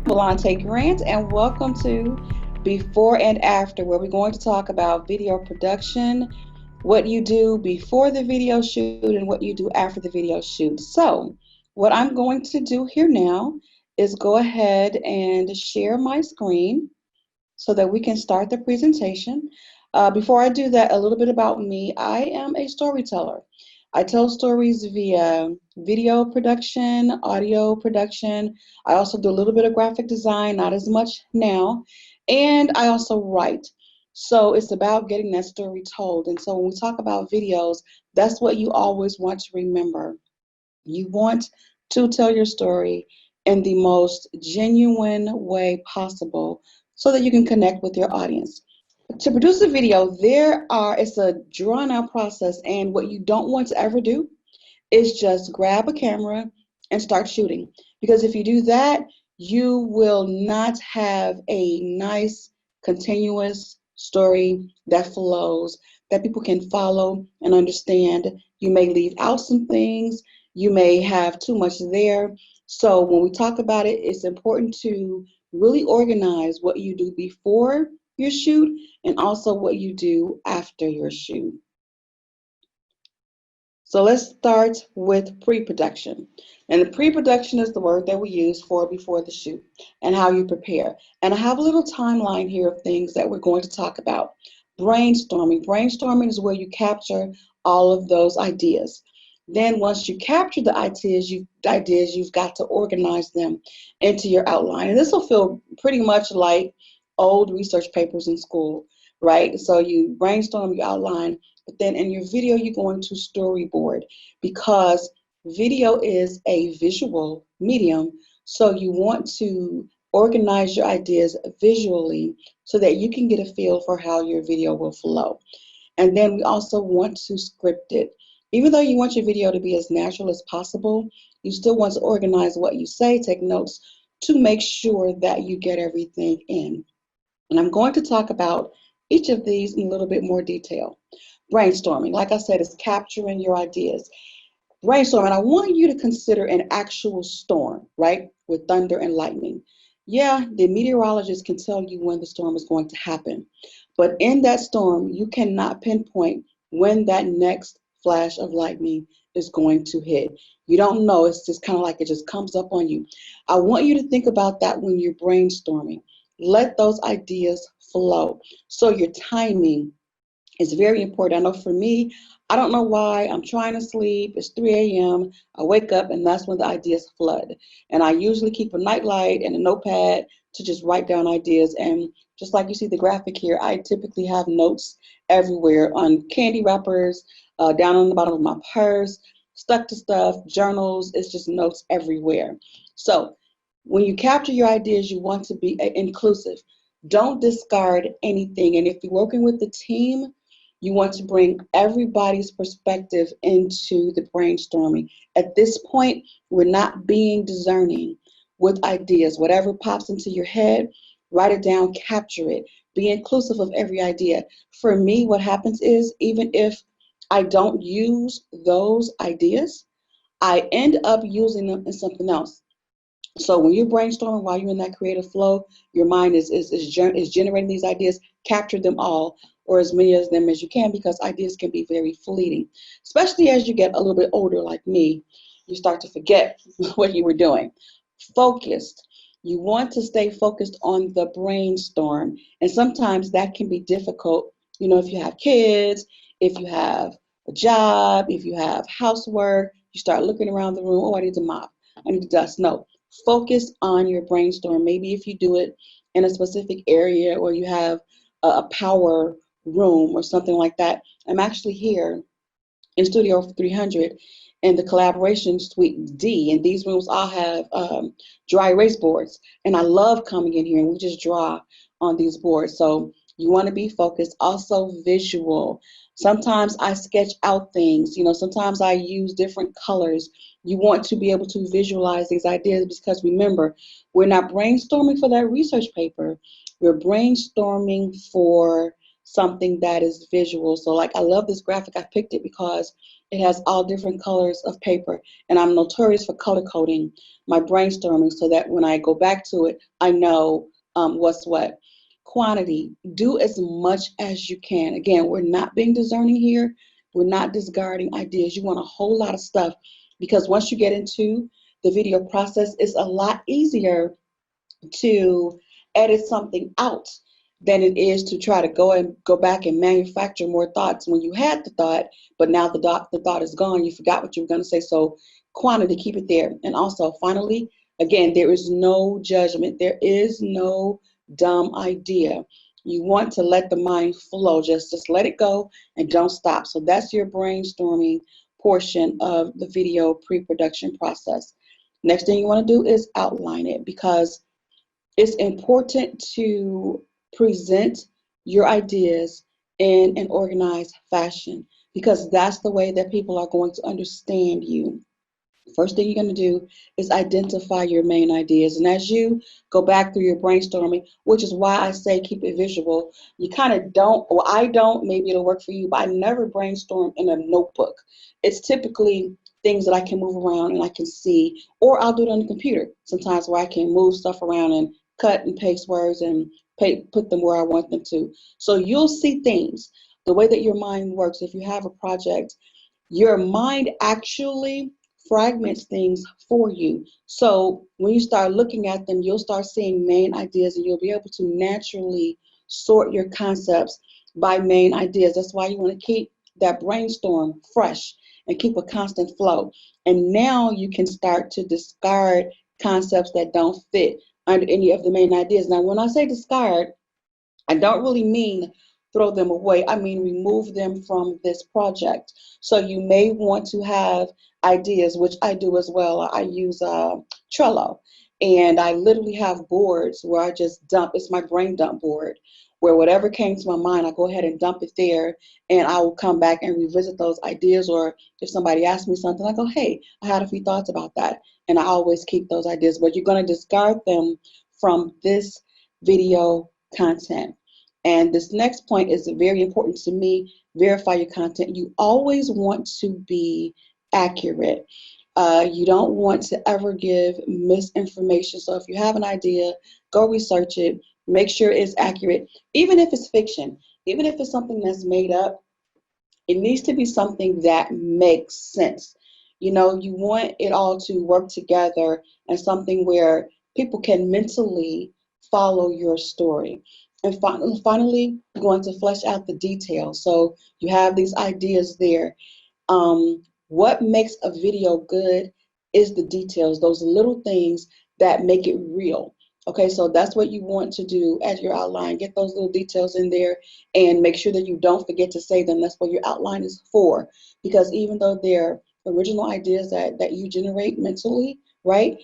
Valante Grant, and welcome to Before and After, where we're going to talk about video production, what you do before the video shoot, and what you do after the video shoot. So, what I'm going to do here now is go ahead and share my screen so that we can start the presentation. Before I do that, a little bit about me. I am a storyteller. I tell stories via video production, audio production. I also do a little bit of graphic design, not as much now. And I also write. So it's about getting that story told. And so when we talk about videos, that's what you always want to remember. You want to tell your story in the most genuine way possible so that you can connect with your audience. To produce a video, it's a drawn out process, and what you don't want to ever do is just grab a camera and start shooting. Because if you do that, you will not have a nice, continuous story that flows, that people can follow and understand. You may leave out some things, you may have too much there. So when we talk about it, it's important to really organize what you do before your shoot and also what you do after your shoot. So let's start with pre-production. And the pre-production is the word that we use for before the shoot and how you prepare. And I have a little timeline here of things that we're going to talk about. Brainstorming. Brainstorming is where you capture all of those ideas. Then once you capture the ideas, you've got to organize them into your outline. And this will feel pretty much like old research papers in school, right? So you brainstorm, you outline, but then in your video, you're going to storyboard because video is a visual medium. So you want to organize your ideas visually so that you can get a feel for how your video will flow. And then we also want to script it. Even though you want your video to be as natural as possible, you still want to organize what you say, take notes to make sure that you get everything in. And I'm going to talk about each of these in a little bit more detail. Brainstorming, like I said, is capturing your ideas. Brainstorming, I want you to consider an actual storm, right, with thunder and lightning. Yeah, the meteorologist can tell you when the storm is going to happen, but in that storm, you cannot pinpoint when that next flash of lightning is going to hit. You don't know, it's just kind of like it just comes up on you. I want you to think about that when you're brainstorming. Let those ideas flow. So your timing is very important. I know for me, I don't know why, I'm trying to sleep, it's 3 a.m., I wake up and that's when the ideas flood. And I usually keep a nightlight and a notepad to just write down ideas. And just like you see the graphic here, I typically have notes everywhere on candy wrappers, down on the bottom of my purse, stuck to stuff, journals, it's just notes everywhere. So when you capture your ideas, you want to be inclusive. Don't discard anything. And if you're working with the team, you want to bring everybody's perspective into the brainstorming. At this point, we're not being discerning with ideas. Whatever pops into your head, write it down, capture it. Be inclusive of every idea. For me, what happens is even if I don't use those ideas, I end up using them in something else. So when you're brainstorming while you're in that creative flow, your mind is generating these ideas. Capture them all, or as many of them as you can, because ideas can be very fleeting. Especially as you get a little bit older, like me, you start to forget what you were doing. Focused. You want to stay focused on the brainstorm, and sometimes that can be difficult. You know, if you have kids, if you have a job, if you have housework, you start looking around the room. Oh, I need to mop. I need to dust. No, focus on your brainstorm. Maybe if you do it in a specific area or you have a power room or something like that. I'm actually here in Studio 300 in the collaboration suite D, and these rooms all have dry erase boards. And I love coming in here and we just draw on these boards. So you want to be focused. Also visual. Sometimes I sketch out things. You know, sometimes I use different colors. You want to be able to visualize these ideas because remember, we're not brainstorming for that research paper. We're brainstorming for something that is visual. So like I love this graphic. I picked it because it has all different colors of paper, and I'm notorious for color coding my brainstorming so that when I go back to it, I know what's what. Quantity, do as much as you can. Again, we're not being discerning here. We're not discarding ideas. You want a whole lot of stuff because once you get into the video process, it's a lot easier to edit something out than it is to try to go back and manufacture more thoughts when you had the thought, but now the thought is gone. You forgot what you were going to say. So quantity, keep it there. And also, finally, again, there is no judgment. There is no dumb idea. You want to let the mind flow. Just let it go and don't stop. So that's your brainstorming portion of the video pre-production process. Next thing you want to do is outline it because it's important to present your ideas in an organized fashion because that's the way that people are going to understand you. First thing you're going to do is identify your main ideas. And as you go back through your brainstorming, which is why I say keep it visual, you kind of don't, or I don't, maybe it'll work for you, but I never brainstorm in a notebook. It's typically things that I can move around and I can see, or I'll do it on the computer sometimes where I can move stuff around and cut and paste words and put them where I want them to. So you'll see things. The way that your mind works, if you have a project, your mind actually fragments things for you. So when you start looking at them, you'll start seeing main ideas and you'll be able to naturally sort your concepts by main ideas. That's why you want to keep that brainstorm fresh and keep a constant flow. And now you can start to discard concepts that don't fit under any of the main ideas. Now, when I say discard, I don't really mean throw them away. I mean remove them from this project. So you may want to have ideas, which I do as well. I use Trello, and I literally have boards where I just dump. It's my brain dump board, where whatever came to my mind, I go ahead and dump it there, and I will come back and revisit those ideas. Or if somebody asks me something, I go, hey, I had a few thoughts about that, and I always keep those ideas. But you're going to discard them from this video content. And this next point is very important to me. Verify your content. You always want to be accurate. You don't want to ever give misinformation. So if you have an idea, go research it. Make sure it's accurate. Even if it's fiction, even if it's something that's made up, it needs to be something that makes sense. You know, you want it all to work together and something where people can mentally follow your story. And finally, you're going to flesh out the details. So you have these ideas there. What makes a video good is the details, those little things that make it real. Okay, so that's what you want to do as your outline. Get those little details in there and make sure that you don't forget to say them. That's what your outline is for. Because even though they're original ideas that you generate mentally, right,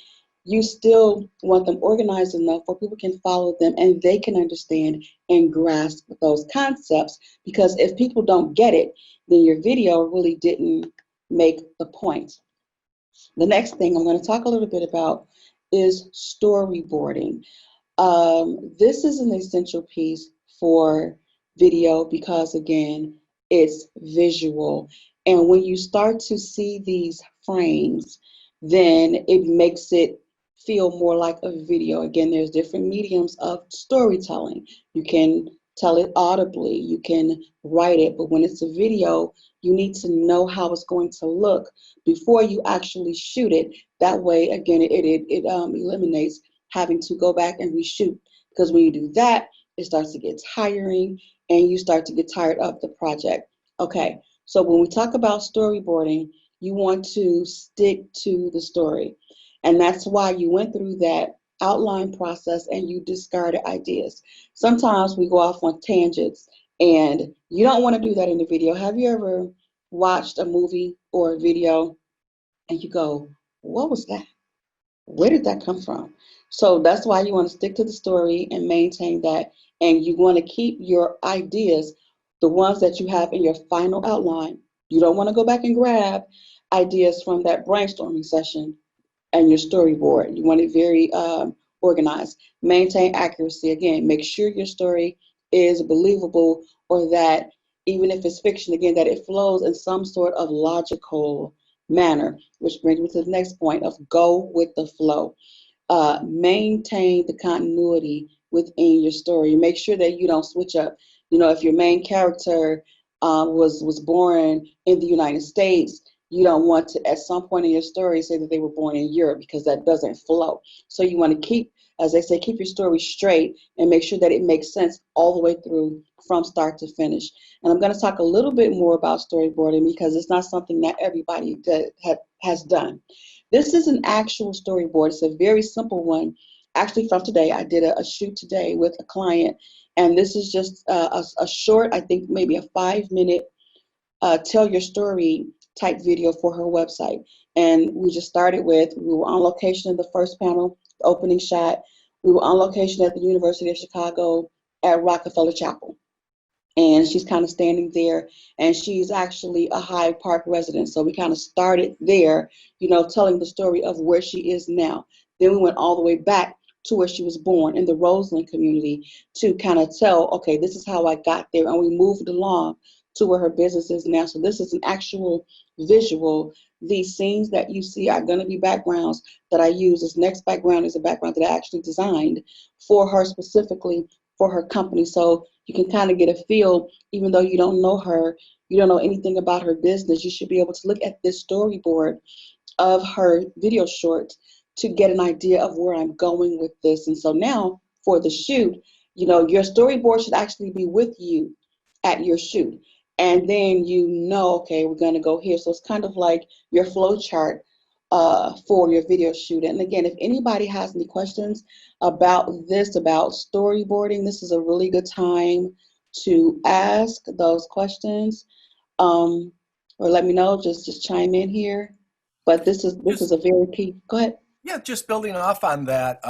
you still want them organized enough where people can follow them and they can understand and grasp those concepts. Because if people don't get it, then your video really didn't make the point. The next thing I'm going to talk a little bit about is storyboarding. This is an essential piece for video because, again, it's visual. And when you start to see these frames, then it makes it feel more like a video. Again, there's different mediums of storytelling. You can tell it audibly, you can write it, but when it's a video, you need to know how it's going to look before you actually shoot it. That way, again, it eliminates having to go back and reshoot, because when you do that, it starts to get tiring and you start to get tired of the project. Okay, so when we talk about storyboarding, you want to stick to the story. And that's why you went through that outline process and you discarded ideas. Sometimes we go off on tangents and you don't want to do that in the video. Have you ever watched a movie or a video and you go, what was that? Where did that come from? So that's why you want to stick to the story and maintain that. And you want to keep your ideas, the ones that you have in your final outline. You don't want to go back and grab ideas from that brainstorming session and your storyboard. You want it very organized. Maintain accuracy. Again, make sure your story is believable or that even if it's fiction, again, that it flows in some sort of logical manner, which brings me to the next point of go with the flow. Maintain the continuity within your story. Make sure that you don't switch up. You know, if your main character was born in the United States, you don't want to at some point in your story say that they were born in Europe, because that doesn't flow. So you want to keep, as they say, keep your story straight and make sure that it makes sense all the way through from start to finish. And I'm going to talk a little bit more about storyboarding because it's not something that everybody has done. This is an actual storyboard. It's a very simple one. Actually, from today, I did a shoot today with a client, and this is just a short, I think maybe a 5-minute tell your story type video for her website. And we just started with, we were on location in the first panel, the opening shot. We were on location at the University of Chicago at Rockefeller Chapel. And she's kind of standing there, and she's actually a Hyde Park resident. So we kind of started there, you know, telling the story of where she is now. Then we went all the way back to where she was born in the Roseland community to kind of tell, okay, this is how I got there. And we moved along to where her business is now. So this is an actual visual. These scenes that you see are going to be backgrounds that I use. This next background is a background that I actually designed for her specifically for her company. So you can kind of get a feel, even though you don't know her, you don't know anything about her business, you should be able to look at this storyboard of her video short to get an idea of where I'm going with this. And so now for the shoot, you know, your storyboard should actually be with you at your shoot. And then you know, okay, we're going to go here. So it's kind of like your flow chart for your video shoot. And again, if anybody has any questions about this, about storyboarding, this is a really good time to ask those questions, or let me know. Just chime in here. But this is a very key. Go ahead. Yeah, just building off on that.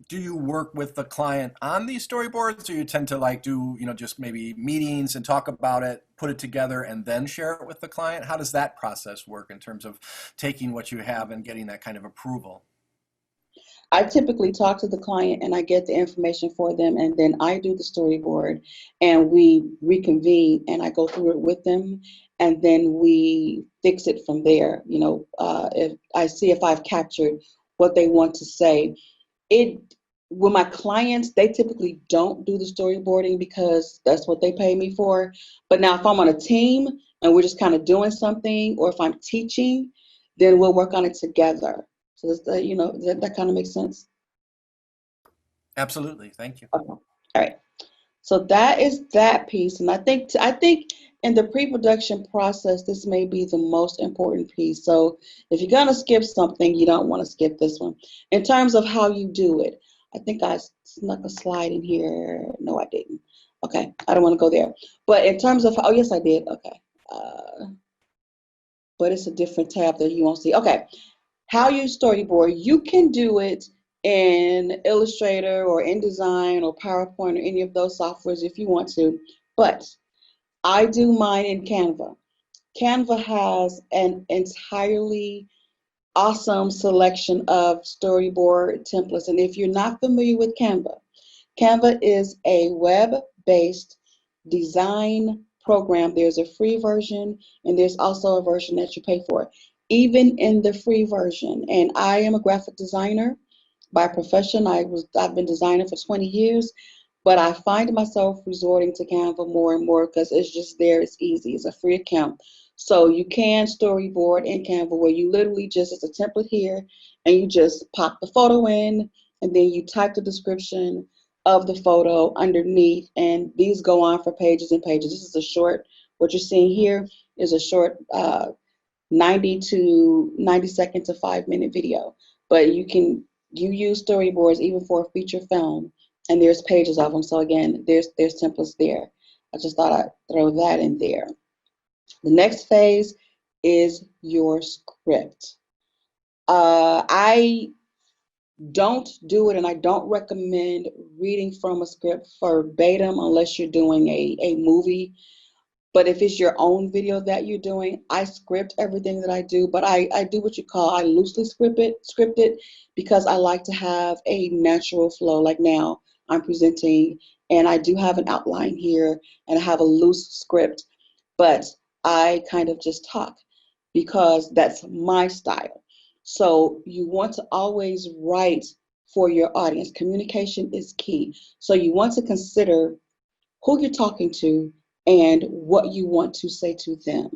Do you work with the client on these storyboards, or you tend to like do, just maybe meetings and talk about it, put it together, and then share it with the client? How does that process work in terms of taking what you have and getting that kind of approval? I typically talk to the client and I get the information for them, and then I do the storyboard and we reconvene and I go through it with them, and then we fix it from there. If I see if I've captured what they want to say. It With my clients, they typically don't do the storyboarding because that's what they pay me for. But now if I'm on a team and we're just kind of doing something, or if I'm teaching, then we'll work on it together. So that kind of makes sense. Absolutely. Thank you. Okay. All right. So that is that piece, and I think in the pre-production process, this may be the most important piece. So if you're gonna skip something, you don't want to skip this one. In terms of how you do it, I think I snuck a slide in here. No, I didn't. Okay, I don't want to go there. But in terms of, oh yes, I did. Okay, but it's a different tab that you won't see. Okay, how you storyboard, you can do it in Illustrator or InDesign or PowerPoint or any of those softwares if you want to, but I do mine in Canva. Canva has an entirely awesome selection of storyboard templates, and if you're not familiar with Canva, Canva is a web-based design program. There's a free version and there's also a version that you pay for. Even in the free version, and I am a graphic designer by profession. I've been designing for 20 years, but I find myself resorting to Canva more and more because it's just there. It's easy. It's a free account. So you can storyboard in Canva where you literally just, it's a template here, and you just pop the photo in, and then you type the description of the photo underneath, and these go on for pages and pages. This is a short, what you're seeing here is a short 90 to 90 second to 5-minute video, but you use storyboards even for a feature film, and there's pages of them. So again, there's templates there. I just thought I'd throw that in there. The next phase is your script. I don't do it, and I don't recommend reading from a script verbatim unless you're doing a movie. But if it's your own video that you're doing, I script everything that I do, but I do what you call, I loosely script it because I like to have a natural flow. Like now, I'm presenting and I do have an outline here, and I have a loose script, but I kind of just talk because that's my style. So you want to always write for your audience. Communication is key. So you want to consider who you're talking to and what you want to say to them.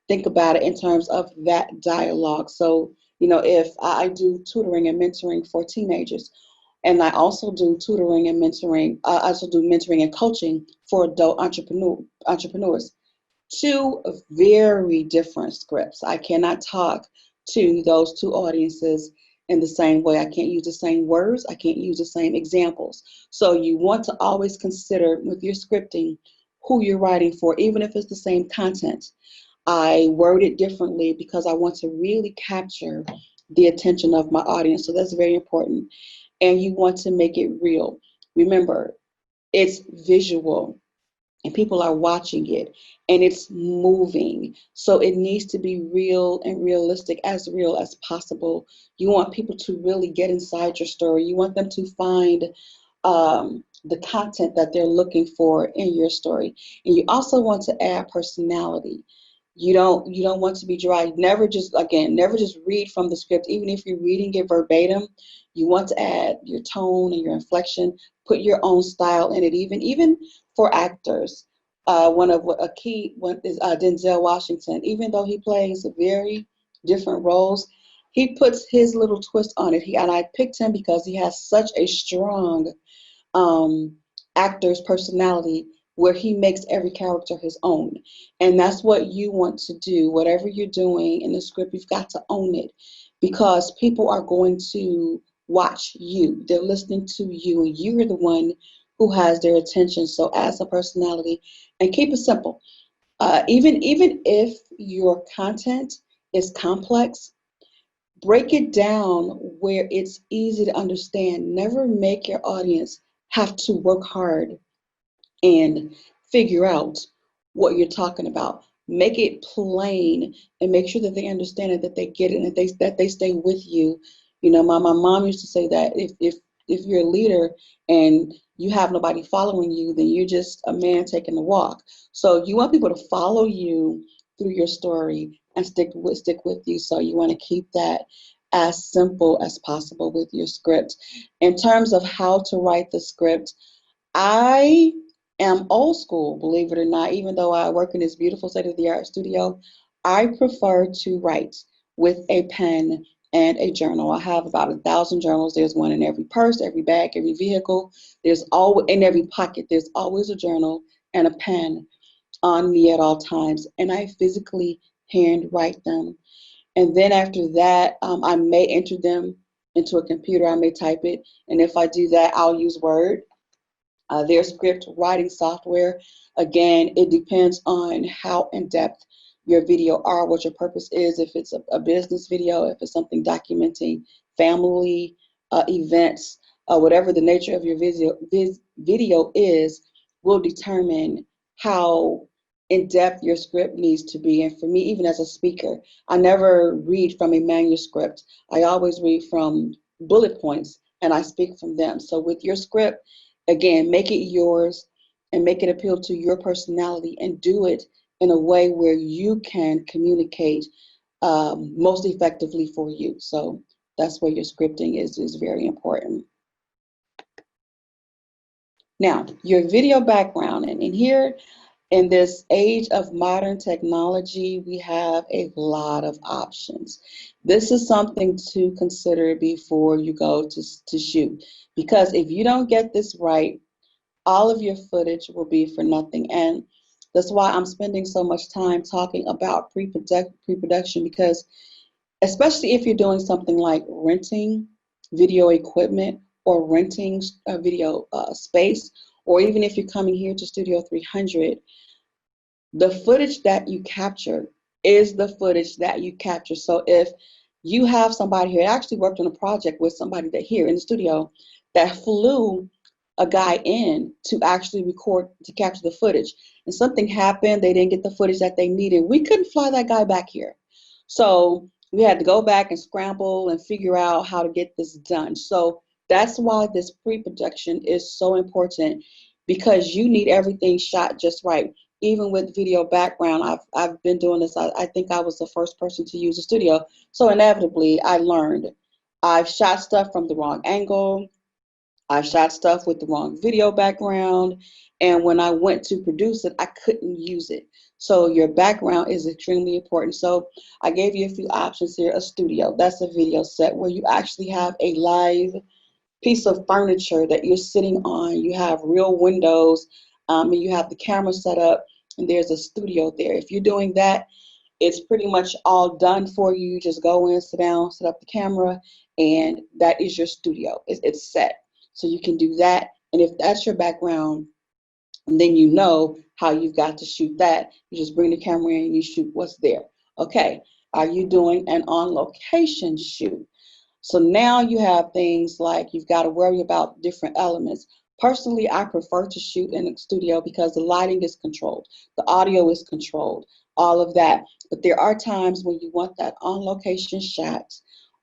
Think about it in terms of that dialogue. So, if I do tutoring and mentoring for teenagers, and I also do tutoring and mentoring, I also do mentoring and coaching for adult entrepreneurs. Two very different scripts. I cannot talk to those two audiences in the same way. I can't use the same words. I can't use the same examples. So you want to always consider with your scripting who you're writing for, even if it's the same content. I word it differently because I want to really capture the attention of my audience. So that's very important. And you want to make it real. Remember, it's visual and people are watching it and it's moving. So it needs to be real and real as possible. You want people to really get inside your story. You want them to find the content that they're looking for in your story. And you also want to add personality. You don't want to be dry. Never just read from the script. Even if you're reading it verbatim, you want to add your tone and your inflection, put your own style in it. Even for actors, a key one is Denzel Washington. Even though he plays very different roles, he puts his little twist on it. And I picked him because he has such a strong um, actor's personality where he makes every character his own. And that's what you want to do. Whatever you're doing in the script, you've got to own it because people are going to watch you. They're listening to you, and you're the one who has their attention. So add some personality and keep it simple. Even if your content is complex, break it down where it's easy to understand. Never make your audience have to work hard and figure out what you're talking about. Make it plain and make sure that they understand it, that they get it, and that they stay with you. My mom used to say that if you're a leader and you have nobody following you, then you're just a man taking a walk. So you want people to follow you through your story and stick with you. So you want to keep that as simple as possible with your script. In terms of how to write the script, I am old school, believe it or not. Even though I work in this beautiful state-of-the-art studio, I prefer to write with a pen and a journal. I have about 1,000 journals. There's one in every purse, every bag, every vehicle. There's always in every pocket. There's always a journal and a pen on me at all times, and I physically hand write them. And then after that, I may enter them into a computer. I may type it, and if I do that, I'll use Word. Their script writing software. Again, it depends on how in depth your video are, what your purpose is. If it's a business video, if it's something documenting family events, whatever the nature of your video is, will determine how in depth your script needs to be. And for me, even as a speaker, I never read from a manuscript. I always read from bullet points and I speak from them. So with your script, again, make it yours and make it appeal to your personality and do it in a way where you can communicate most effectively for you. So that's where your scripting is very important. Now, your video background, and here in this age of modern technology, we have a lot of options. This is something to consider before you go to shoot, because if you don't get this right, all of your footage will be for nothing. And that's why I'm spending so much time talking about pre-production, because especially if you're doing something like renting video equipment or renting a video space, or even if you're coming here to Studio 300, the footage that you capture is the footage that you capture. So if you have somebody here, I actually worked on a project with somebody that here in the studio that flew a guy in to actually record, to capture the footage. And something happened, they didn't get the footage that they needed. We couldn't fly that guy back here. So we had to go back and scramble and figure out how to get this done. So that's why this pre-production is so important. because you need everything shot just right. Even with video background, I've been doing this. I think I was the first person to use a studio. So inevitably I learned. I've shot stuff from the wrong angle. I've shot stuff with the wrong video background. And when I went to produce it, I couldn't use it. So your background is extremely important. So I gave you a few options here. A studio, that's a video set where you actually have a live piece of furniture that you're sitting on. You have real windows, and you have the camera set up, and there's a studio there. If you're doing that, it's pretty much all done for you. You just go in, sit down, set up the camera, and that is your studio. It's set. So you can do that. And if that's your background, then you know how you've got to shoot that. You just bring the camera in and you shoot what's there. Okay, are you doing an on location shoot? So now you have things like you've got to worry about different elements. Personally, I prefer to shoot in a studio because the lighting is controlled, the audio is controlled, all of that. But there are times when you want that on location shot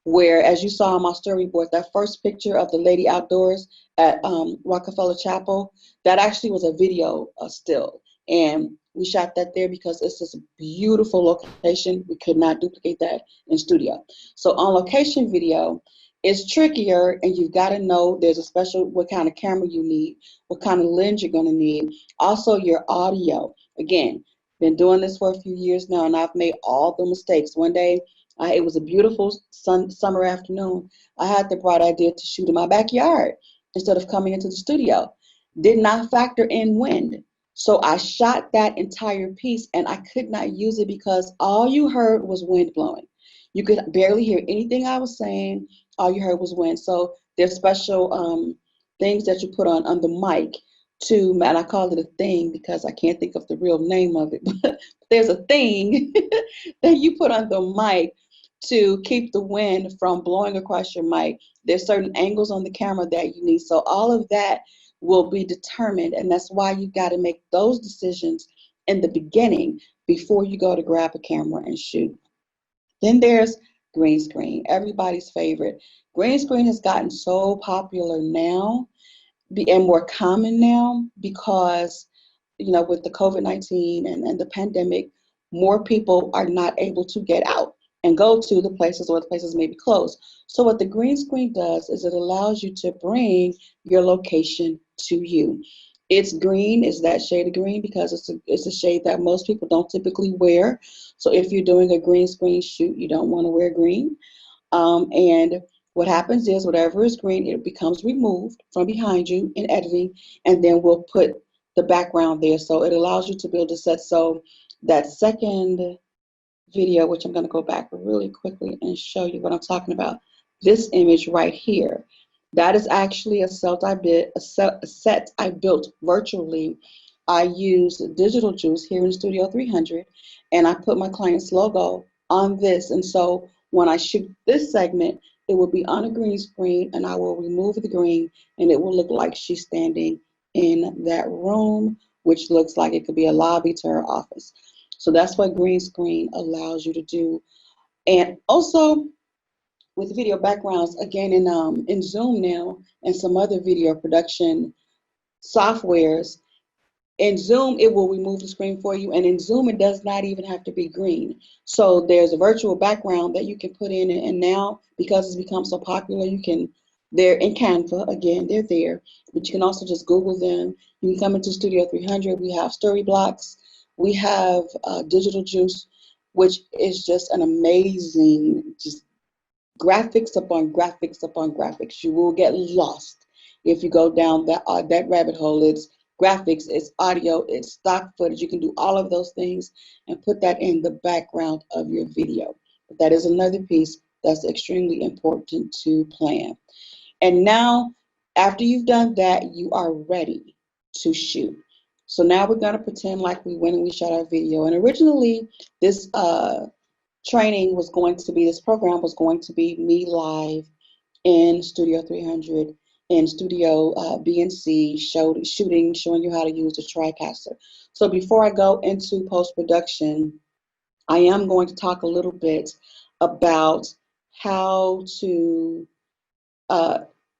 where, as you saw on my storyboard, that first picture of the lady outdoors at Rockefeller Chapel, that actually was a video still. And we shot that there because it's just a beautiful location. We could not duplicate that in studio. So on location video is trickier, and you've got to know there's a special what kind of camera you need, what kind of lens you're going to need. Also your audio. Again, been doing this for a few years now, and I've made all the mistakes. One day, it was a beautiful summer afternoon. I had the bright idea to shoot in my backyard instead of coming into the studio. Did not factor in wind. So I shot that entire piece and I could not use it because all you heard was wind blowing. You could barely hear anything I was saying. All you heard was wind. So there's special things that you put on the mic to, and I call it a thing because I can't think of the real name of it, but there's a thing that you put on the mic to keep the wind from blowing across your mic. There's certain angles on the camera that you need. So all of that will be determined, and that's why you got to make those decisions in the beginning before you go to grab a camera and shoot. Then there's green screen, everybody's favorite. Green screen has gotten so popular now and more common now because, with the COVID-19 and the pandemic, more people are not able to get out and go to the places, or the places may be closed. So what the green screen does is it allows you to bring your location to you. It's green, is that shade of green, because it's a shade that most people don't typically wear. So if you're doing a green screen shoot, you don't want to wear green. And what happens is whatever is green, it becomes removed from behind you in editing, and then we'll put the background there. So it allows you to build a set. So that second video, which I'm going to go back really quickly and show you what I'm talking about. This image right here, that is actually a set I built virtually. I used Digital Juice here in Studio 300, and I put my client's logo on this. And so when I shoot this segment, it will be on a green screen, and I will remove the green, and it will look like she's standing in that room, which looks like it could be a lobby to her office. So that's what green screen allows you to do. And also with video backgrounds, again, in Zoom now and some other video production softwares, in Zoom, it will remove the screen for you. And in Zoom, it does not even have to be green. So there's a virtual background that you can put in. And now, because it's become so popular, they're in Canva. Again, they're there. But you can also just Google them. You can come into Studio 300. We have Storyblocks. We have Digital Juice, which is just an amazing, just graphics upon graphics upon graphics. You will get lost if you go down that rabbit hole. It's graphics, it's audio, it's stock footage. You can do all of those things and put that in the background of your video. But that is another piece that's extremely important to plan. And now, after you've done that, you are ready to shoot. So now we're going to pretend like we went and we shot our video. And originally, this this program was going to be me live in Studio 300, in Studio BNC, showing you how to use the TriCaster. So before I go into post-production, I am going to talk a little bit about how to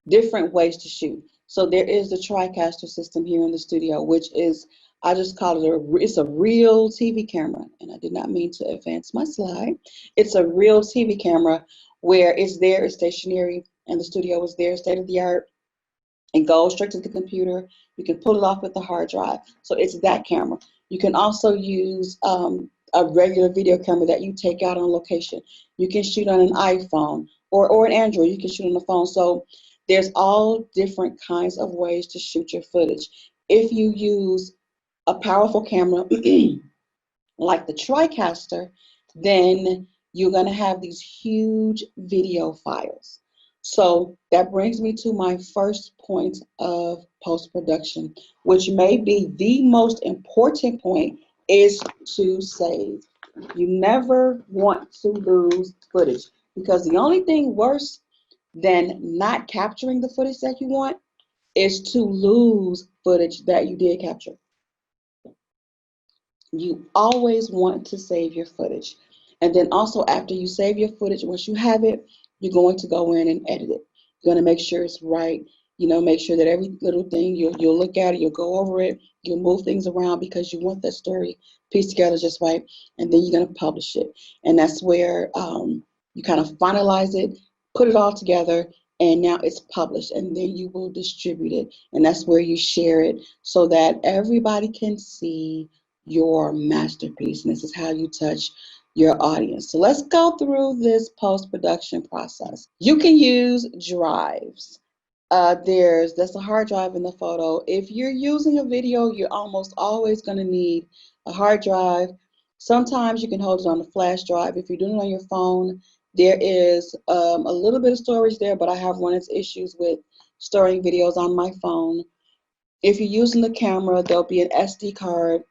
different ways to shoot. So there is the TriCaster system here in the studio, which is, I just call it it's a real TV camera. And I did not mean to advance my slide. It's a real TV camera where it's there, it's stationary, and the studio is there, state of the art, and goes straight to the computer. You can pull it off with the hard drive. So it's that camera. You can also use a regular video camera that you take out on location. You can shoot on an iPhone or an Android. You can shoot on the phone. So there's all different kinds of ways to shoot your footage. If you use a powerful camera like the TriCaster, then you're going to have these huge video files. So that brings me to my first point of post-production, which may be the most important point, is to save. You never want to lose footage, because the only thing worse than not capturing the footage that you want is to lose footage that you did capture. You always want to save your footage. And then also, after you save your footage, once you have it, you're going to go in and edit it. You're going to make sure it's right. You know, make sure that every little thing, you'll look at it, you'll go over it, you'll move things around because you want that story pieced together just right. And then you're going to publish it. And that's where you kind of finalize it, put it all together, and now it's published. And then you will distribute it. And that's where you share it so that everybody can see your masterpiece. And this is how you touch your audience. So let's go through this post-production process. You can use drives. That's a hard drive in the photo. If you're using a video, you're almost always going to need a hard drive. Sometimes you can hold it on a flash drive. If you're doing it on your phone, there is a little bit of storage there, but I have run into issues with storing videos on my phone. If you're using the camera, there'll be an SD card.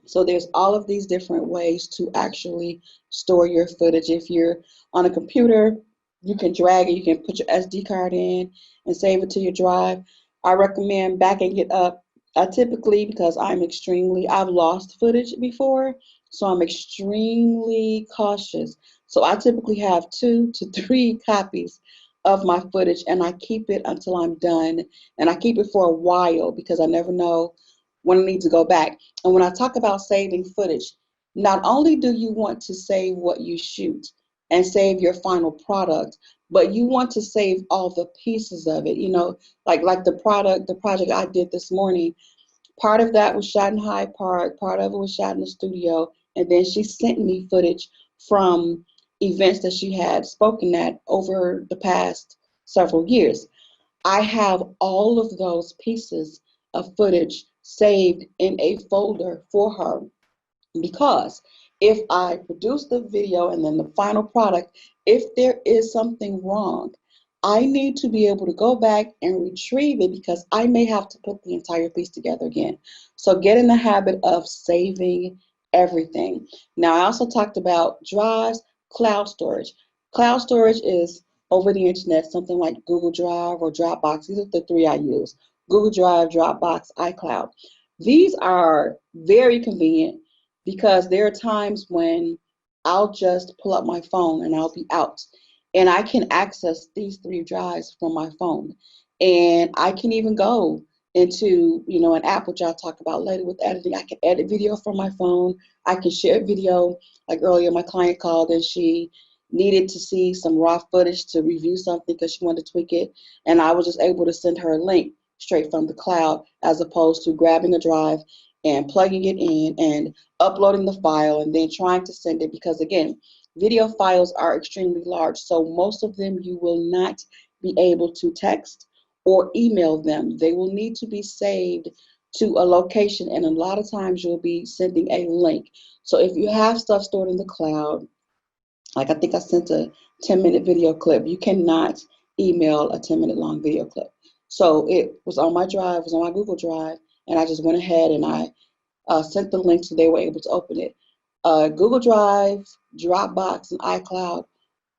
So there's all of these different ways to actually store your footage. If you're on a computer, you can drag it, you can put your SD card in and save it to your drive. I recommend backing it up. I typically, because I've lost footage before, so I'm extremely cautious. So I typically have 2 to 3 copies of my footage, and I keep it until I'm done. And I keep it for a while because I never know when I need to go back. And when I talk about saving footage, not only do you want to save what you shoot and save your final product, but you want to save all the pieces of it. You know, like the project I did this morning, part of that was shot in Hyde Park, part of it was shot in the studio, and then she sent me footage from events that she had spoken at over the past several years. I have all of those pieces of footage saved in a folder for her, because if I produce the video and then the final product, if there is something wrong, I need to be able to go back and retrieve it, because I may have to put the entire piece together again. So get in the habit of saving everything. Now, I also talked about drives, cloud storage. Cloud storage is over the internet, something like Google Drive or Dropbox. These are the 3 I use: Google Drive, Dropbox, iCloud. These are very convenient, because there are times when I'll just pull up my phone and I'll be out, and I can access these 3 drives from my phone. And I can even go into, an app, which I'll talk about later with editing. I can edit video from my phone. I can share video. Like earlier, my client called and she needed to see some raw footage to review something because she wanted to tweak it. And I was just able to send her a link straight from the cloud, as opposed to grabbing a drive and plugging it in and uploading the file and then trying to send it, because again, video files are extremely large. So most of them you will not be able to text or email them. They will need to be saved to a location, and a lot of times you'll be sending a link. So if you have stuff stored in the cloud, like I think I sent a 10-minute video clip, you cannot email a 10-minute long video clip. So it was on my drive, it was on my Google Drive, and I just went ahead and I sent the link so they were able to open it. Google Drive, Dropbox, and iCloud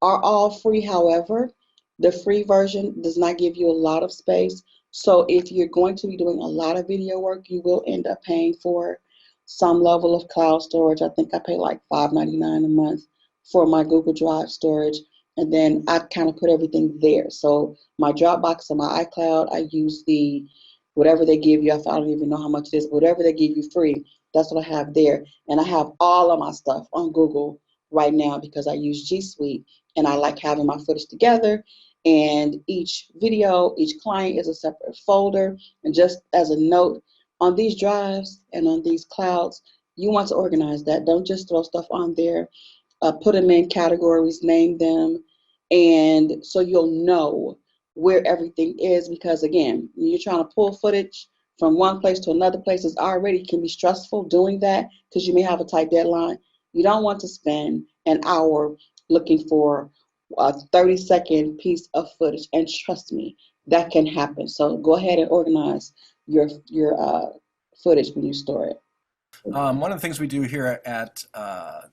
are all free. However, the free version does not give you a lot of space. So if you're going to be doing a lot of video work, you will end up paying for some level of cloud storage. I think I pay like $5.99 a month for my Google Drive storage. and then I kind of put everything there. So my Dropbox and my iCloud, I use the whatever they give you. I don't even know how much it is, whatever they give you free, that's what I have there. And I have all of my stuff on Google right now because I use G Suite, and I like having my footage together. And each video, each client is a separate folder. And just as a note, on these drives and on these clouds, you want to organize that. Don't just throw stuff on there. Put them in categories, name them, and so you'll know where everything is. Because again, when you're trying to pull footage from one place to another place, it already can be stressful doing that because you may have a tight deadline. You don't want to spend an hour looking for a 30-second piece of footage, and trust me, that can happen. So go ahead and organize your footage when you store it. One of the things we do here at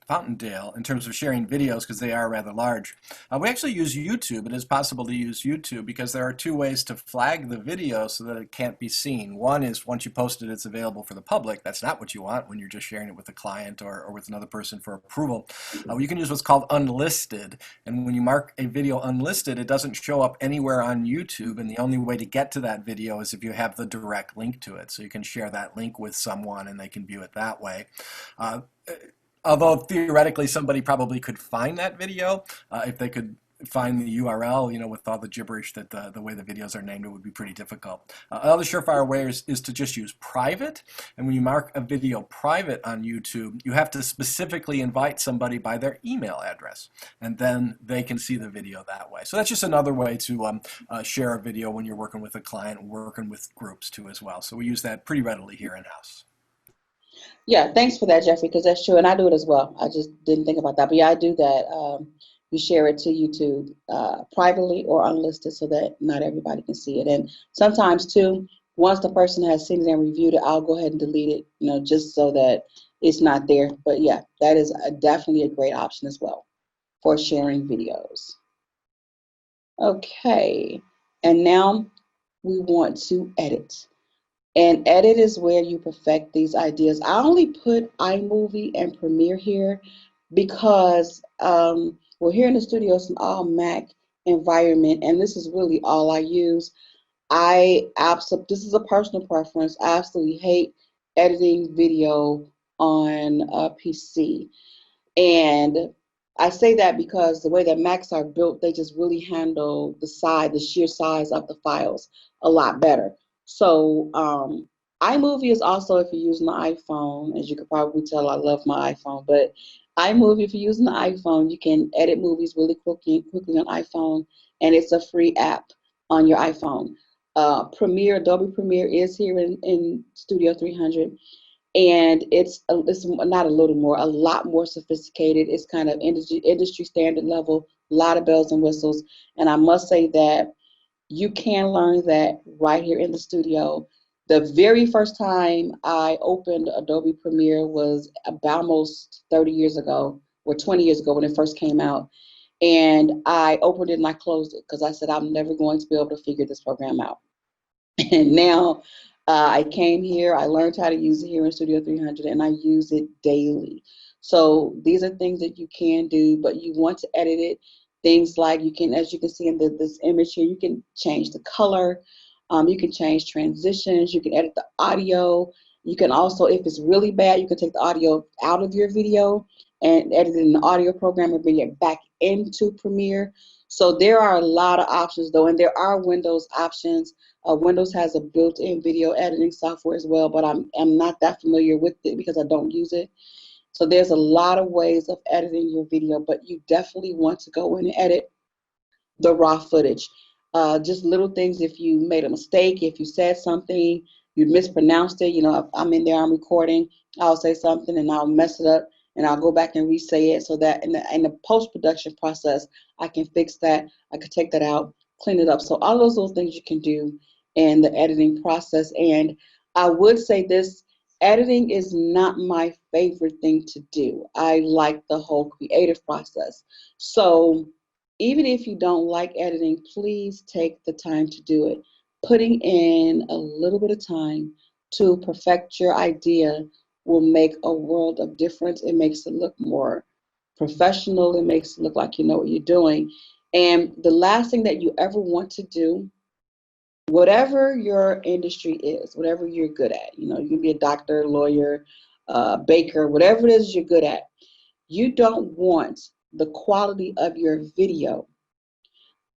Fountaindale in terms of sharing videos, because they are rather large, we actually use YouTube. It is possible to use YouTube because there are two ways to flag the video so that it can't be seen. One is once you post it, it's available for the public. That's not what you want when you're just sharing it with a client or with another person for approval. You can use what's called unlisted. And when you mark a video unlisted, it doesn't show up anywhere on YouTube. And the only way to get to that video is if you have the direct link to it. So you can share that link with someone and they can view it that way. Uh, Although theoretically somebody probably could find that video, if they could find the URL, with all the gibberish that the way the videos are named, it would be pretty difficult. Another surefire way is to just use private. And when you mark a video private on YouTube, you have to specifically invite somebody by their email address, and then they can see the video that way. So that's just another way to share a video when you're working with a client, working with groups too as well. So we use that pretty readily here in-house. Yeah, thanks for that, Jeffrey, because that's true, and I do it as well. I just didn't think about that, but yeah, I do that. You share it to YouTube privately or unlisted so that not everybody can see it. And sometimes too, once the person has seen it and reviewed it, I'll go ahead and delete it, just so that it's not there. But yeah, that is definitely a great option as well for sharing videos. Okay, and now we want to edit. And edit is where you perfect these ideas. I only put iMovie and Premiere here because we're here in the studio. It's an all Mac environment, and this is really all I use. This is a personal preference. I absolutely hate editing video on a PC. And I say that because the way that Macs are built, they just really handle the sheer size of the files a lot better. So iMovie is also, if you're using the iPhone, as you could probably tell, I love my iPhone, but iMovie, if you're using the iPhone, you can edit movies really quickly on iPhone, and it's a free app on your iPhone. Adobe Premiere is here in Studio 300, and it's not a little more, a lot more sophisticated. It's kind of industry standard level, a lot of bells and whistles. And I must say that you can learn that right here in the studio. The very first time I opened Adobe Premiere was about almost 30 years ago, or 20 years ago when it first came out. And I opened it and I closed it because I said, I'm never going to be able to figure this program out. And now I came here, I learned how to use it here in Studio 300, and I use it daily. So these are things that you can do, but you want to edit it. Things like you can, as you can see in this image here, you can change the color, you can change transitions, you can edit the audio. You can also, if it's really bad, you can take the audio out of your video and edit it in the audio program and bring it back into Premiere. So there are a lot of options though, and there are Windows options. Windows has a built-in video editing software as well, but I'm not that familiar with it because I don't use it. So there's a lot of ways of editing your video, but you definitely want to go in and edit the raw footage. Just little things, if you made a mistake, if you said something, you mispronounced it, if I'm in there, I'm recording, I'll say something and I'll mess it up and I'll go back and re-say it so that in the post-production process, I can fix that, I could take that out, clean it up. So all those little things you can do in the editing process. And I would say this, editing is not my favorite thing to do. I like the whole creative process. So even if you don't like editing, please take the time to do it. Putting in a little bit of time to perfect your idea will make a world of difference. It makes it look more professional. It makes it look like you know what you're doing. And the last thing that you ever want to do, whatever your industry is, whatever you're good at, you know, you can be a doctor, lawyer, baker, whatever it is you're good at, you don't want the quality of your video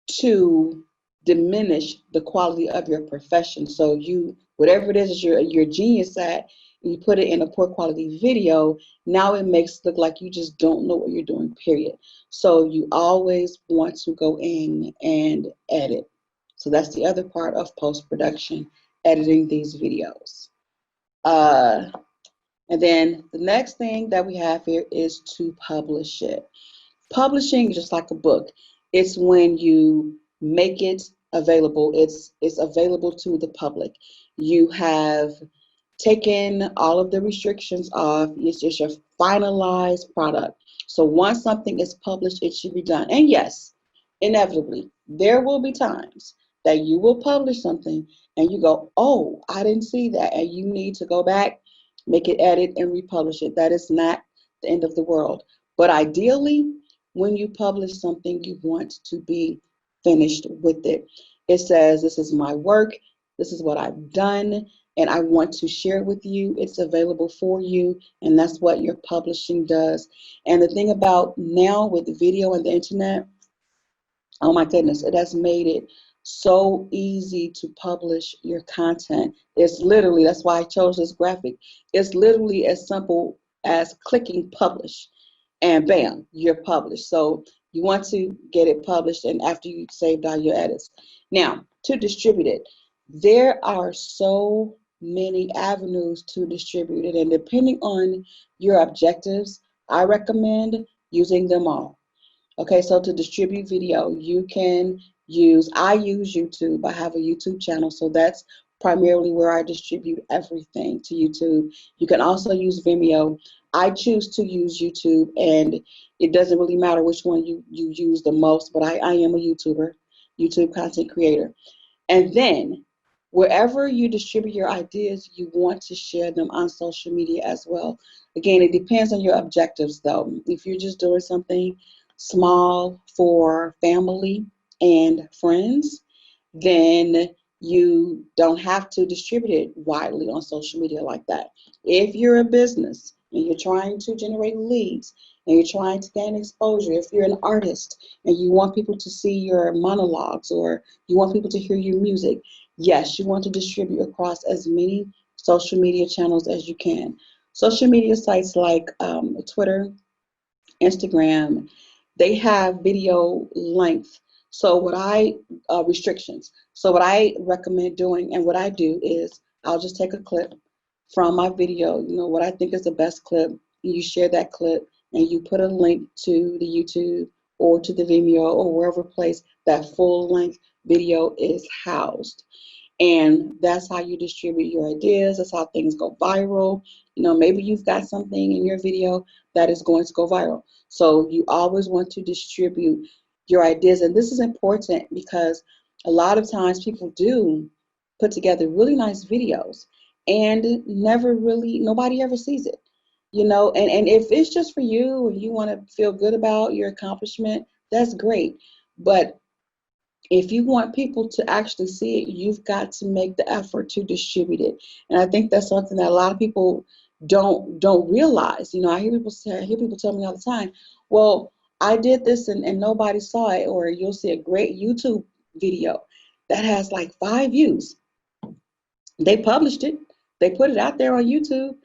to diminish the quality of your profession. So you, whatever it is you're genius at, and you put it in a poor quality video, now it makes it look like you just don't know what you're doing, period. So you always want to go in and edit. So that's the other part of post-production, editing these videos. Uh, and then the next thing that we have here is to publish it. Publishing is just like a book. It's when you make it available. It's available to the public. You have taken all of the restrictions off. It's just your finalized product. So once something is published, it should be done. And yes, inevitably, there will be times that you will publish something and you go, oh, I didn't see that. And you need to go back, make it edit, and republish it. That is not the end of the world. But ideally, when you publish something, you want to be finished with it. It says, this is my work, this is what I've done, and I want to share it with you. It's available for you, and that's what your publishing does. And the thing about now with the video and the internet, oh my goodness, it has made it so easy to publish your content. It's literally, that's why I chose this graphic. It's literally as simple as clicking publish and bam, you're published. So you want to get it published and after you saved all your edits. Now, to distribute it, there are so many avenues to distribute it, and depending on your objectives, I recommend using them all. Okay, so to distribute video, you can use, I use YouTube. I have a YouTube channel, so that's primarily where I distribute everything to YouTube. You can also use Vimeo. I choose to use YouTube, and it doesn't really matter which one you use the most, but I am a YouTuber, YouTube content creator. And then wherever you distribute your ideas, you want to share them on social media as well. Again, it depends on your objectives though. If you're just doing something small for family and friends, then you don't have to distribute it widely on social media like that. If you're a business and you're trying to generate leads and you're trying to gain exposure, if you're an artist and you want people to see your monologues or you want people to hear your music, yes, you want to distribute across as many social media channels as you can. Social media sites like Twitter, Instagram, they have video length. So what I, restrictions. So what I recommend doing and what I do is I'll just take a clip from my video, you know, what I think is the best clip, and you share that clip and you put a link to the YouTube or to the Vimeo or wherever place that full length video is housed. And that's how you distribute your ideas. That's how things go viral. You know, maybe you've got something in your video that is going to go viral. So you always want to distribute your ideas. And this is important because a lot of times people do put together really nice videos and never really, nobody ever sees it. You know, and if it's just for you and you want to feel good about your accomplishment, that's great. But if you want people to actually see it, you've got to make the effort to distribute it. And I think that's something that a lot of people don't realize. You know, I hear people tell me all the time, well, I did this and nobody saw it, or you'll see a great YouTube video that has like 5 views. They published it, they put it out there on YouTube,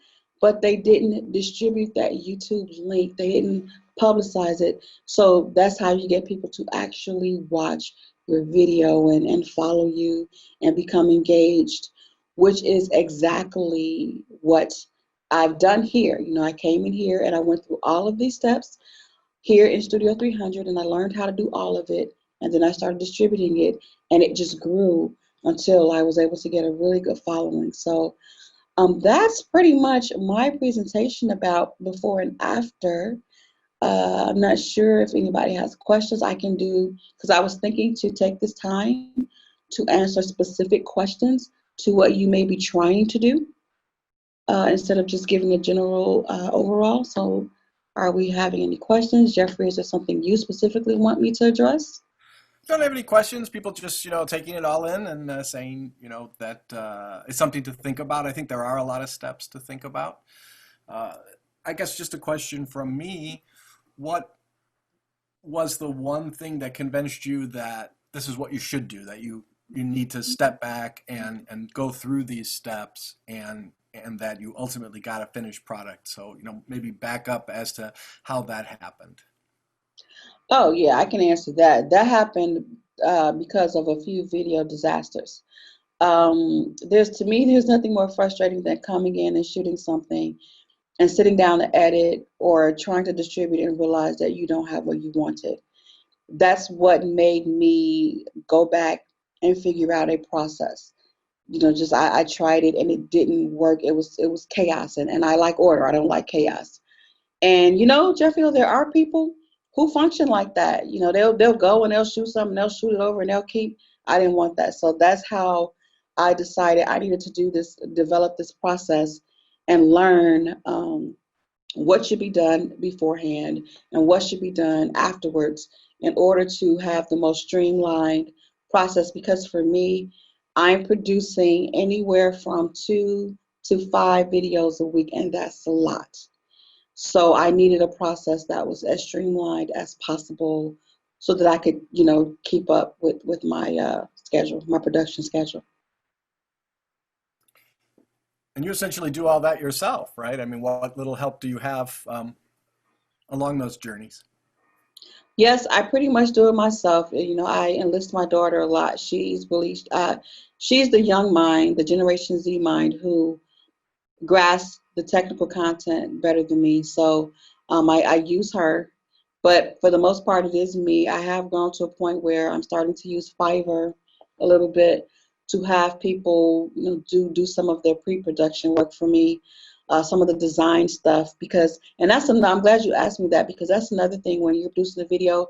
but they didn't distribute that YouTube link. They didn't publicize it. So that's how you get people to actually watch your video and follow you and become engaged, which is exactly what I've done here. You know, I came in here and I went through all of these steps here in Studio 300 and I learned how to do all of it. And then I started distributing it and it just grew until I was able to get a really good following. So that's pretty much my presentation about before and after. I'm not sure if anybody has questions I can do, because I was thinking to take this time to answer specific questions to what you may be trying to do instead of just giving a general overall. So are we having any questions? Jeffrey, is there something you specifically want me to address? Don't have any questions. People just, taking it all in and saying, that it's something to think about. I think there are a lot of steps to think about. Uh, I guess just a question from me. What was the one thing that convinced you that this is what you should do, that you need to step back and go through these steps and that you ultimately got a finished product? So, maybe back up as to how that happened. Oh, yeah, I can answer that. That happened because of a few video disasters. To me, there's nothing more frustrating than coming in and shooting something and sitting down to edit or trying to distribute and realize that you don't have what you wanted. That's what made me go back and figure out a process. Just I tried it and it didn't work. It was chaos, and I like order. I don't like chaos. And Jeffrey, there are people who function like that. They'll go and they'll shoot something, they'll shoot it over, and they'll keep. I didn't want that, so that's how I decided I needed to do this, develop this process, and learn what should be done beforehand and what should be done afterwards in order to have the most streamlined process. Because for me, I'm producing anywhere from 2 to 5 videos a week, and that's a lot. So I needed a process that was as streamlined as possible so that I could, keep up with my schedule, my production schedule. And you essentially do all that yourself, right? I mean, what little help do you have along those journeys? Yes, I pretty much do it myself. I enlist my daughter a lot. She's the young mind, the Generation Z mind who grasp the technical content better than me. So I use her, but for the most part, it is me. I have gone to a point where I'm starting to use Fiverr a little bit to have people, do some of their pre-production work for me, some of the design stuff. I'm glad you asked me that, because that's another thing when you're producing a video.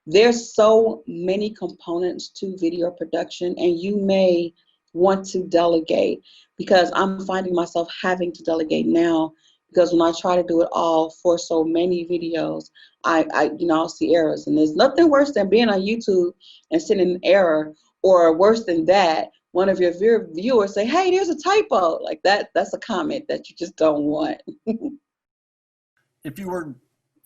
There's so many components to video production, and you may want to delegate, because I'm finding myself having to delegate now, because when I try to do it all for so many videos, I'll see errors. And there's nothing worse than being on YouTube and seeing an error, or worse than that, one of your viewers say, "Hey, there's a typo." Like that's a comment that you just don't want. If you were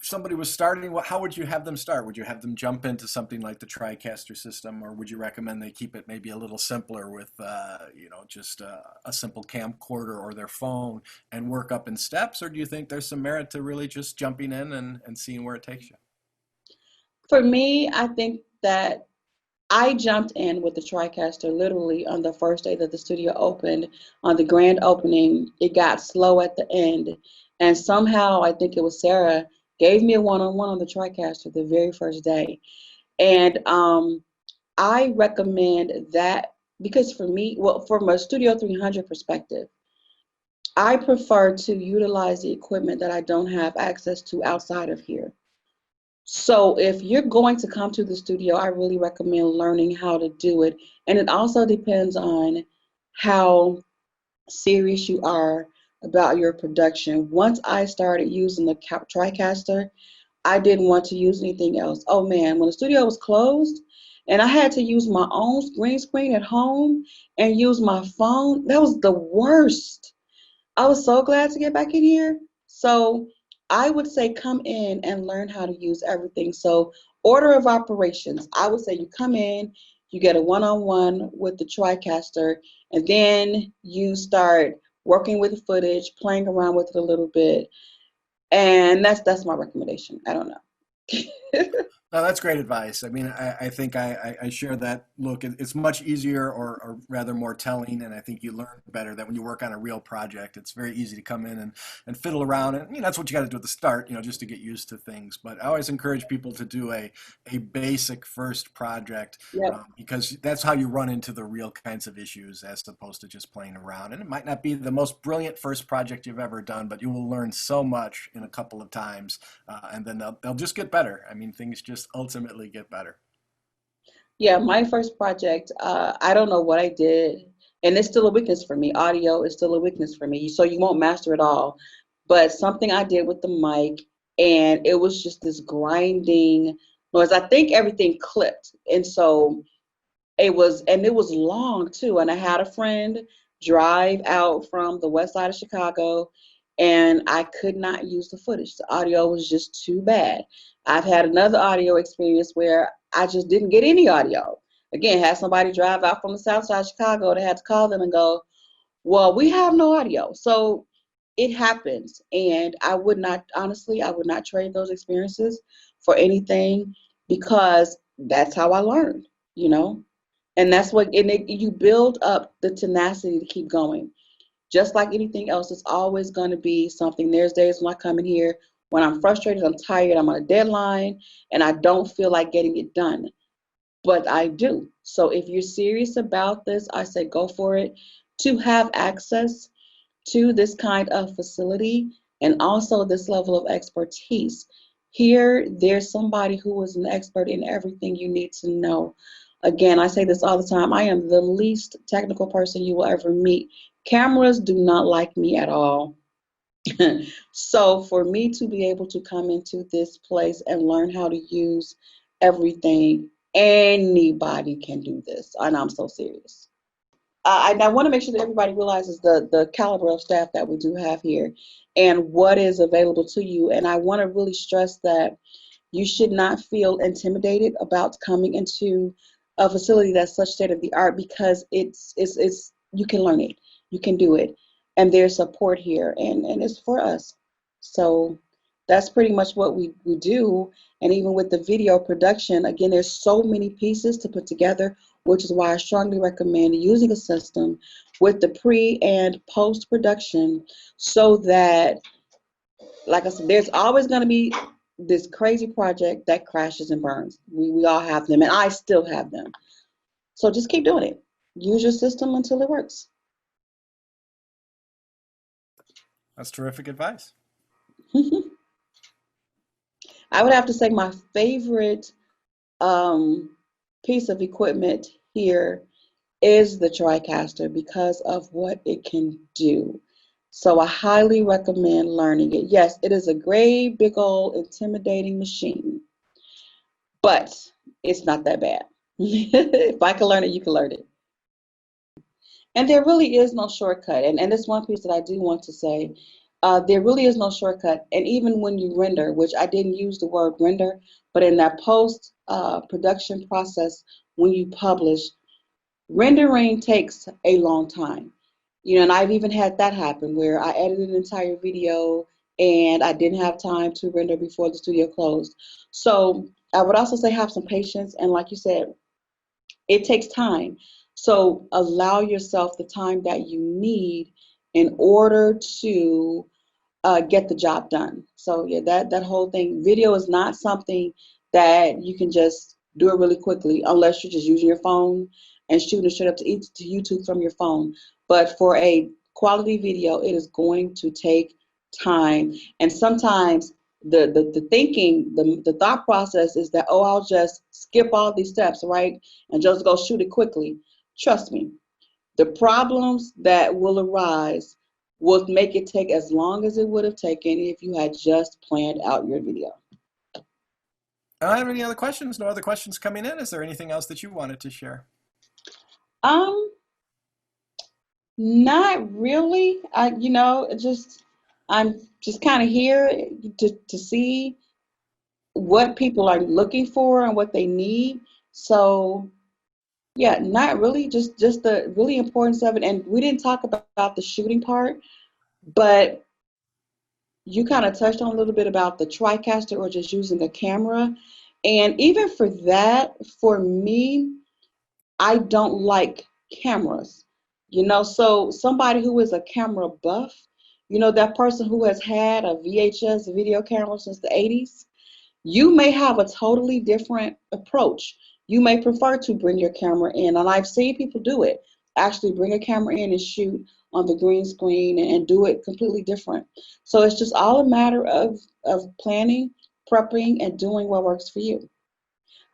somebody was starting, how would you have them start? Would you have them jump into something like the TriCaster system, or would you recommend they keep it maybe a little simpler with, just a simple camcorder or their phone and work up in steps? Or do you think there's some merit to really just jumping in and seeing where it takes you? For me, I think that I jumped in with the TriCaster literally on the first day that the studio opened. On the grand opening, it got slow at the end, and somehow I think it was Sarah gave me a one-on-one on the TriCaster the very first day. And I recommend that, because for me, well, from a Studio 300 perspective, I prefer to utilize the equipment that I don't have access to outside of here. So if you're going to come to the studio, I really recommend learning how to do it. And it also depends on how serious you are about your production. Once I started using the TriCaster, I didn't want to use anything else. Oh man, when the studio was closed and I had to use my own green screen at home and use my phone, that was the worst. I was so glad to get back in here. So I would say come in and learn how to use everything. So order of operations, I would say you come in, you get a one-on-one with the TriCaster, and then you start working with the footage, playing around with it a little bit. And that's my recommendation. I don't know. No, that's great advice. I mean, I think I share that look. It's much easier, or rather more telling, and I think you learn better that when you work on a real project, it's very easy to come in and fiddle around. And that's what you got to do at the start, just to get used to things. But I always encourage people to do a basic first project, Yep. because that's how you run into the real kinds of issues as opposed to just playing around. And it might not be the most brilliant first project you've ever done, but you will learn so much in a couple of times, and then they'll just get better. I mean, things just ultimately get better. Yeah, my first project, I don't know what I did, and it's still a weakness for me. Audio is still a weakness for me, so you won't master it all. But something I did with the mic, and it was just this grinding. was I think everything clipped. And so it was long too. And I had a friend drive out from the west side of Chicago, and I could not use the footage. The audio was just too bad. I've had another audio experience where I just didn't get any audio. Again, had somebody drive out from the south side of Chicago. They had to call them and go, well, we have no audio. So it happens. And I would not, honestly, I would not trade those experiences for anything, because that's how I learned, you know? And that's what, you build up the tenacity to keep going. Just like anything else, it's always going to be something. There's days when I come in here when I'm frustrated, I'm tired, I'm on a deadline, and I don't feel like getting it done. But I do. So if you're serious about this, I say go for it. To have access to this kind of facility and also this level of expertise. Here, there's somebody who is an expert in everything you need to know. Again, I say this all the time. I am the least technical person you will ever meet. Cameras do not like me at all. So for me to be able to come into this place and learn how to use everything, anybody can do this. And I'm so serious. And I want to make sure that everybody realizes the caliber of staff that we do have here and what is available to you. And I want to really stress that you should not feel intimidated about coming into a facility that's such state of the art, because it's you can learn it, you can do it, and there's support here, and it's for us. So that's pretty much what we do. And even with the video production, again, there's so many pieces to put together, which is why I strongly recommend using a system with the pre and post production, so that, like I said, there's always going to be this crazy project that crashes and burns. We all have them, and I still have them. So just keep doing it. Use your system until it works. That's terrific advice. I would have to say my favorite um, piece of equipment here is the TriCaster, because of what it can do. So I highly recommend learning it. Yes, it is a great, big old, intimidating machine, but it's not that bad. If I can learn it, you can learn it. And there really is no shortcut. And this one piece that I do want to say, there really is no shortcut. And even when you render, which I didn't use the word render, but in that post production process, when you publish, rendering takes a long time. And I've even had that happen where I edited an entire video and I didn't have time to render before the studio closed. So I would also say have some patience, and like you said, it takes time. So allow yourself the time that you need in order to get the job done. So yeah, that whole thing. Video is not something that you can just do it really quickly, unless you're just using your phone and shooting straight up to YouTube from your phone. But for a quality video, it is going to take time. And sometimes the thinking, the thought process is that, oh, I'll just skip all these steps, right? And just go shoot it quickly. Trust me, the problems that will arise will make it take as long as it would have taken if you had just planned out your video. I don't have any other questions. No other questions coming in. Is there anything else that you wanted to share? Um, Not really. I'm just kind of here to see what people are looking for and what they need. So yeah, not really. Just the really importance of it. And we didn't talk about the shooting part, but you kind of touched on a little bit about the TriCaster or just using a camera. And even for that, for me, I don't like cameras. So somebody who is a camera buff, that person who has had a VHS video camera since the 80s, you may have a totally different approach. You may prefer to bring your camera in, and I've seen people do it. Actually bring a camera in and shoot on the green screen and do it completely different. So it's just all a matter of planning, prepping, and doing what works for you.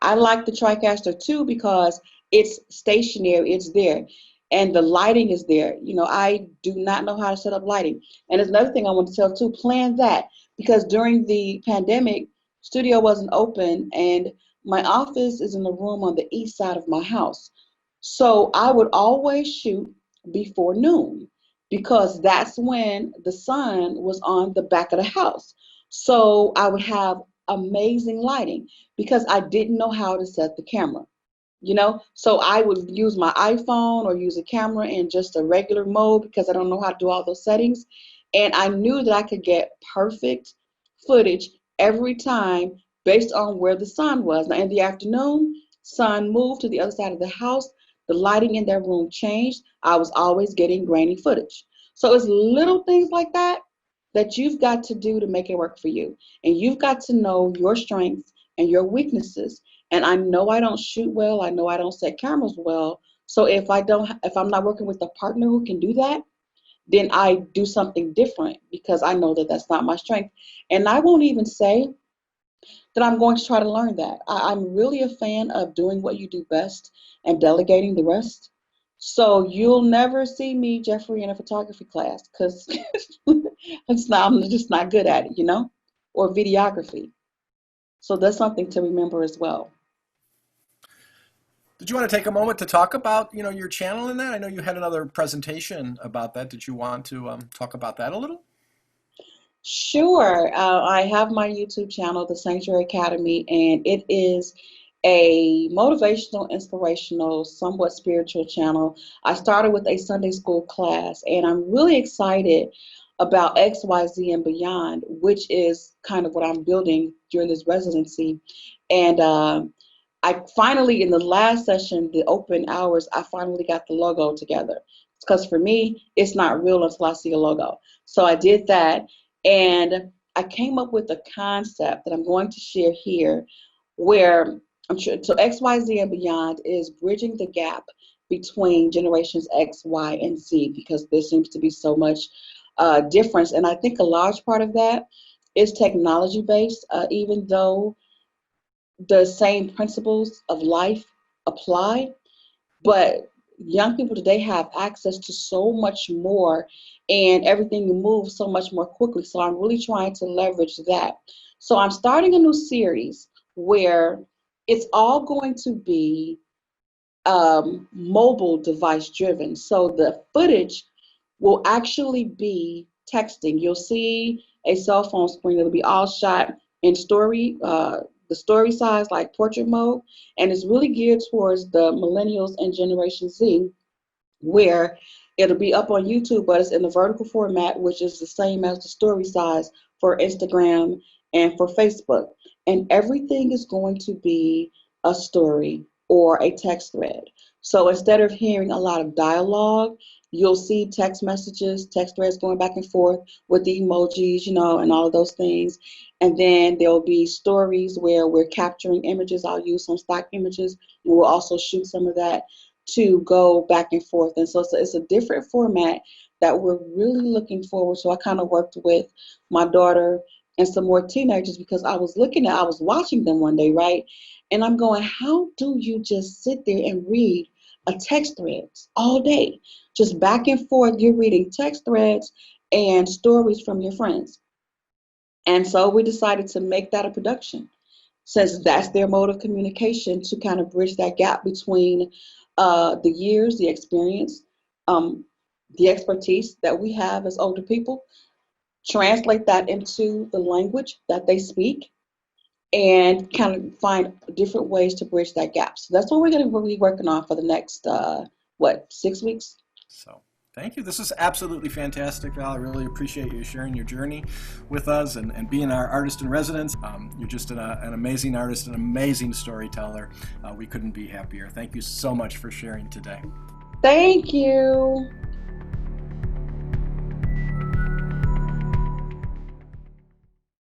I like the TriCaster too because it's stationary, it's there, and the lighting is there. I do not know how to set up lighting. And there's another thing I want to tell too, plan that, because during the pandemic, studio wasn't open, and my office is in the room on the east side of my house. So I would always shoot before noon because that's when the sun was on the back of the house. So I would have amazing lighting because I didn't know how to set the camera. So I would use my iPhone or use a camera in just a regular mode because I don't know how to do all those settings. And I knew that I could get perfect footage every time based on where the sun was. Now in the afternoon, sun moved to the other side of the house. The lighting in that room changed. I was always getting grainy footage. So it's little things like that that you've got to do to make it work for you. And you've got to know your strengths and your weaknesses. And I know I don't shoot well. I know I don't set cameras well. So if I'm not working with a partner who can do that, then I do something different because I know that that's not my strength. And I won't even say that I'm going to try to learn that. I'm really a fan of doing what you do best and delegating the rest. So you'll never see me, Jeffrey, in a photography class because I'm just not good at it, or videography. So that's something to remember as well. Did you want to take a moment to talk about, your channel in that? I know you had another presentation about that. Did you want to talk about that a little? Sure. I have my YouTube channel, The Sanctuary Academy, and it is a motivational, inspirational, somewhat spiritual channel. I started with a Sunday school class, and I'm really excited about XYZ and beyond, which is kind of what I'm building during this residency. And I finally, in the last session, the open hours, I finally got the logo together. Because for me, it's not real until I see a logo. So I did that, and I came up with a concept that I'm going to share here where I'm sure, so XYZ and beyond is bridging the gap between generations X, Y, and Z because there seems to be so much difference. And I think a large part of that is technology based, even though the same principles of life apply, but young people today have access to so much more and everything moves so much more quickly. So I'm really trying to leverage that. So I'm starting a new series where it's all going to be mobile device driven. So the footage will actually be texting. You'll see a cell phone screen. It'll be all shot in the story size, like portrait mode, and it's really geared towards the millennials and Generation Z, where it'll be up on YouTube, but it's in the vertical format, which is the same as the story size for Instagram and for Facebook. And everything is going to be a story or a text thread. So instead of hearing a lot of dialogue, you'll see text messages, text threads going back and forth with the emojis, and all of those things. And then there'll be stories where we're capturing images. I'll use some stock images, and we'll also shoot some of that to go back and forth. And so it's a different format that we're really looking forward to. I kind of worked with my daughter and some more teenagers because I was watching them one day, right? And I'm going, how do you just sit there and read a text threads all day? Just back and forth, you're reading text threads and stories from your friends. And so we decided to make that a production since that's their mode of communication to kind of bridge that gap between the years, the experience, um, the expertise that we have as older people, translate that into the language that they speak, and kind of find different ways to bridge that gap. So that's what we're going to be working on for the next, 6 weeks? So thank you. This is absolutely fantastic, Val. I really appreciate you sharing your journey with us and being our artist in residence. You're just an amazing artist, an amazing storyteller. We couldn't be happier. Thank you so much for sharing today. Thank you.